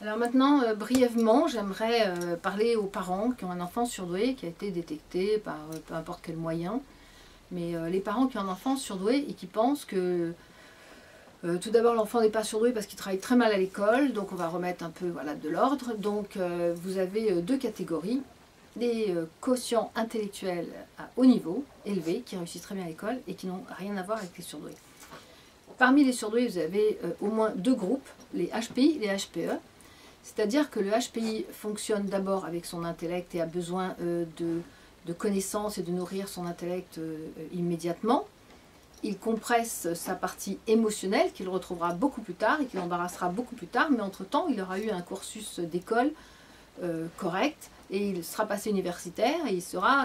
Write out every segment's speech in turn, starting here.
Alors maintenant, brièvement, j'aimerais parler aux parents qui ont un enfant surdoué qui a été détecté par peu importe quel moyen. Mais les parents qui ont un enfant surdoué et qui pensent que tout d'abord l'enfant n'est pas surdoué parce qu'il travaille très mal à l'école, donc on va remettre un peu voilà, de l'ordre. Donc vous avez deux catégories, des quotients intellectuels à haut niveau, élevés, qui réussissent très bien à l'école et qui n'ont rien à voir avec les surdoués. Parmi les surdoués, vous avez au moins deux groupes, les HPI et les HPE. C'est-à-dire que le HPI fonctionne d'abord avec son intellect et a besoin de connaissances et de nourrir son intellect immédiatement. Il compresse sa partie émotionnelle qu'il retrouvera beaucoup plus tard et qu'il embarrassera beaucoup plus tard, mais entre-temps, il aura eu un cursus d'école correct et il sera passé universitaire et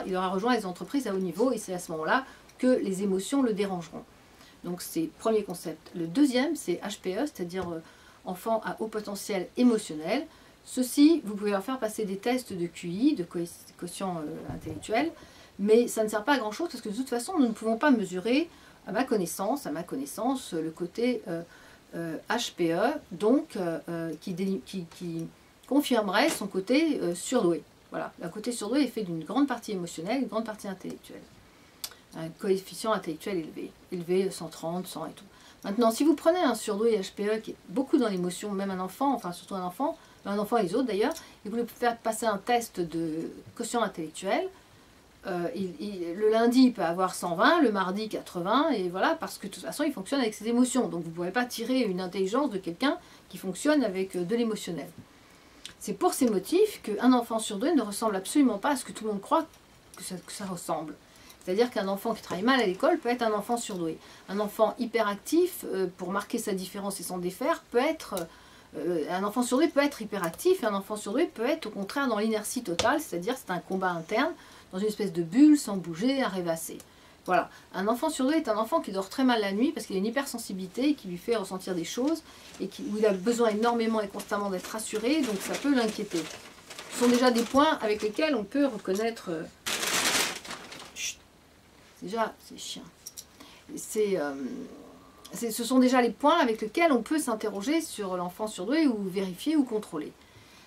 il aura rejoint les entreprises à haut niveau et c'est à ce moment-là que les émotions le dérangeront. Donc c'est le premier concept. Le deuxième, c'est HPE, c'est-à-dire enfants à haut potentiel émotionnel. Ceux-ci, vous pouvez leur faire passer des tests de QI, de quotient intellectuel, mais ça ne sert pas à grand-chose parce que de toute façon, nous ne pouvons pas mesurer, à ma connaissance, le côté HPE, donc qui confirmerait son côté surdoué. Voilà, le côté surdoué est fait d'une grande partie émotionnelle et d'une grande partie intellectuelle. Un coefficient intellectuel élevé 130, 100 et tout. Maintenant, si vous prenez un surdoué HPE qui est beaucoup dans l'émotion, même un enfant, enfin surtout un enfant et les autres d'ailleurs, et vous lui faites passer un test de quotient intellectuel, le lundi il peut avoir 120, le mardi 80, et voilà, parce que de toute façon il fonctionne avec ses émotions. Donc vous ne pourrez pas tirer une intelligence de quelqu'un qui fonctionne avec de l'émotionnel. C'est pour ces motifs qu'un enfant surdoué ne ressemble absolument pas à ce que tout le monde croit que ça ressemble. C'est-à-dire qu'un enfant qui travaille mal à l'école peut être un enfant surdoué. Un enfant hyperactif, pour marquer sa différence et s'en défaire, peut être... un enfant surdoué peut être hyperactif et un enfant surdoué peut être au contraire dans l'inertie totale, c'est-à-dire c'est un combat interne, dans une espèce de bulle, sans bouger, à rêvasser. Voilà. Un enfant surdoué est un enfant qui dort très mal la nuit parce qu'il a une hypersensibilité qui lui fait ressentir des choses et où il a besoin énormément et constamment d'être rassuré, donc ça peut l'inquiéter. Ce sont déjà des points avec lesquels on peut reconnaître... Déjà, c'est chiant. Ce sont déjà les points avec lesquels on peut s'interroger sur l'enfant surdoué ou vérifier ou contrôler.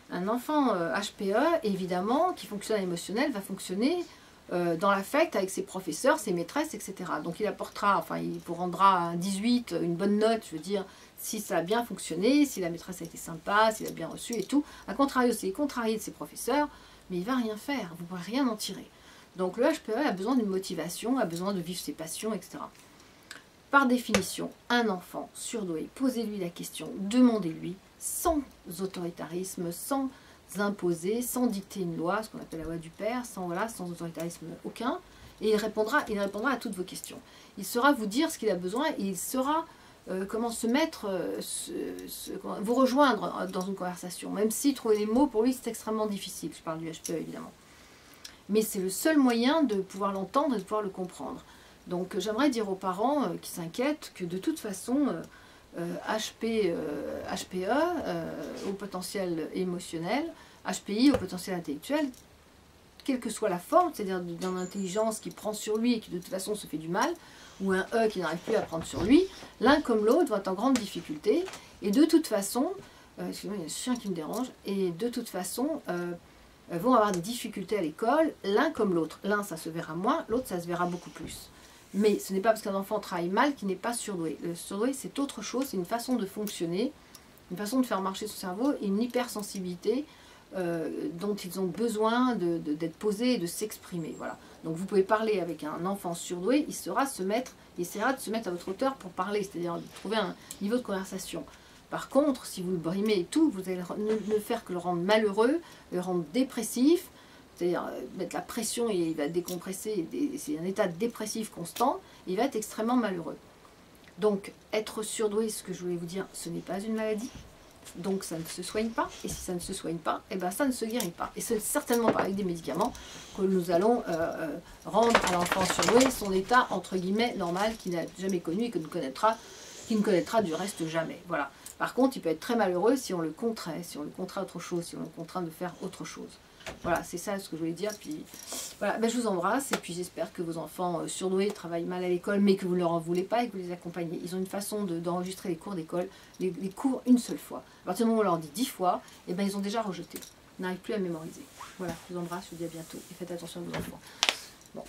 Un enfant HPE, évidemment, qui fonctionne à l'émotionnel, va fonctionner dans l'affect avec ses professeurs, ses maîtresses, etc. Donc il apportera, enfin il vous rendra un 18, une bonne note, je veux dire, si ça a bien fonctionné, si la maîtresse a été sympa, s'il a bien reçu et tout. A contrario, s'il est contrarié de ses professeurs, mais il ne va rien faire, vous ne pourrez rien en tirer. Donc le HPE a besoin d'une motivation, a besoin de vivre ses passions, etc. Par définition, un enfant surdoué, posez-lui la question, demandez-lui, sans autoritarisme, sans imposer, sans dicter une loi, ce qu'on appelle la loi du père, sans autoritarisme aucun, et il répondra à toutes vos questions. Il saura vous dire ce qu'il a besoin et il saura comment se mettre, vous rejoindre dans une conversation, même si trouver les mots pour lui c'est extrêmement difficile, je parle du HPE évidemment. Mais c'est le seul moyen de pouvoir l'entendre et de pouvoir le comprendre. Donc j'aimerais dire aux parents qui s'inquiètent que de toute façon, HPE au potentiel émotionnel, HPI au potentiel intellectuel, quelle que soit la forme, c'est-à-dire d'une intelligence qui prend sur lui et qui de toute façon se fait du mal, ou un E qui n'arrive plus à prendre sur lui, l'un comme l'autre va être en grande difficulté, et de toute façon, excusez-moi, il y a un chien qui me dérange, et de toute façon, vont avoir des difficultés à l'école, l'un comme l'autre. L'un, ça se verra moins, l'autre, ça se verra beaucoup plus. Mais ce n'est pas parce qu'un enfant travaille mal qu'il n'est pas surdoué. Le surdoué, c'est autre chose, c'est une façon de fonctionner, une façon de faire marcher son cerveau et une hypersensibilité dont ils ont besoin d'être posés et de s'exprimer. Voilà. Donc vous pouvez parler avec un enfant surdoué, il essaiera de se mettre à votre hauteur pour parler, c'est-à-dire de trouver un niveau de conversation. Par contre, si vous le brimez et tout, vous allez ne faire que le rendre malheureux, le rendre dépressif, c'est-à-dire mettre la pression et il va décompresser, c'est un état dépressif constant, et il va être extrêmement malheureux. Donc, être surdoué, ce que je voulais vous dire, ce n'est pas une maladie, donc ça ne se soigne pas, et si ça ne se soigne pas, eh ben ça ne se guérit pas. Et c'est certainement pas avec des médicaments que nous allons rendre à l'enfant surdoué son état, entre guillemets, normal, qu'il n'a jamais connu et qu'il ne connaîtra du reste jamais. Voilà. Par contre, il peut être très malheureux si on le contraint, si on le contraint à autre chose, si on le contraint de faire autre chose. Voilà, c'est ça ce que je voulais dire. Puis voilà, ben, je vous embrasse et puis j'espère que vos enfants surdoués travaillent mal à l'école, mais que vous ne leur en voulez pas et que vous les accompagnez. Ils ont une façon d'enregistrer les cours d'école, les cours une seule fois. À partir du moment où on leur dit 10 fois, et ben, ils ont déjà rejeté. Ils n'arrivent plus à mémoriser. Voilà, je vous embrasse, je vous dis à bientôt et faites attention à vos enfants. Bon.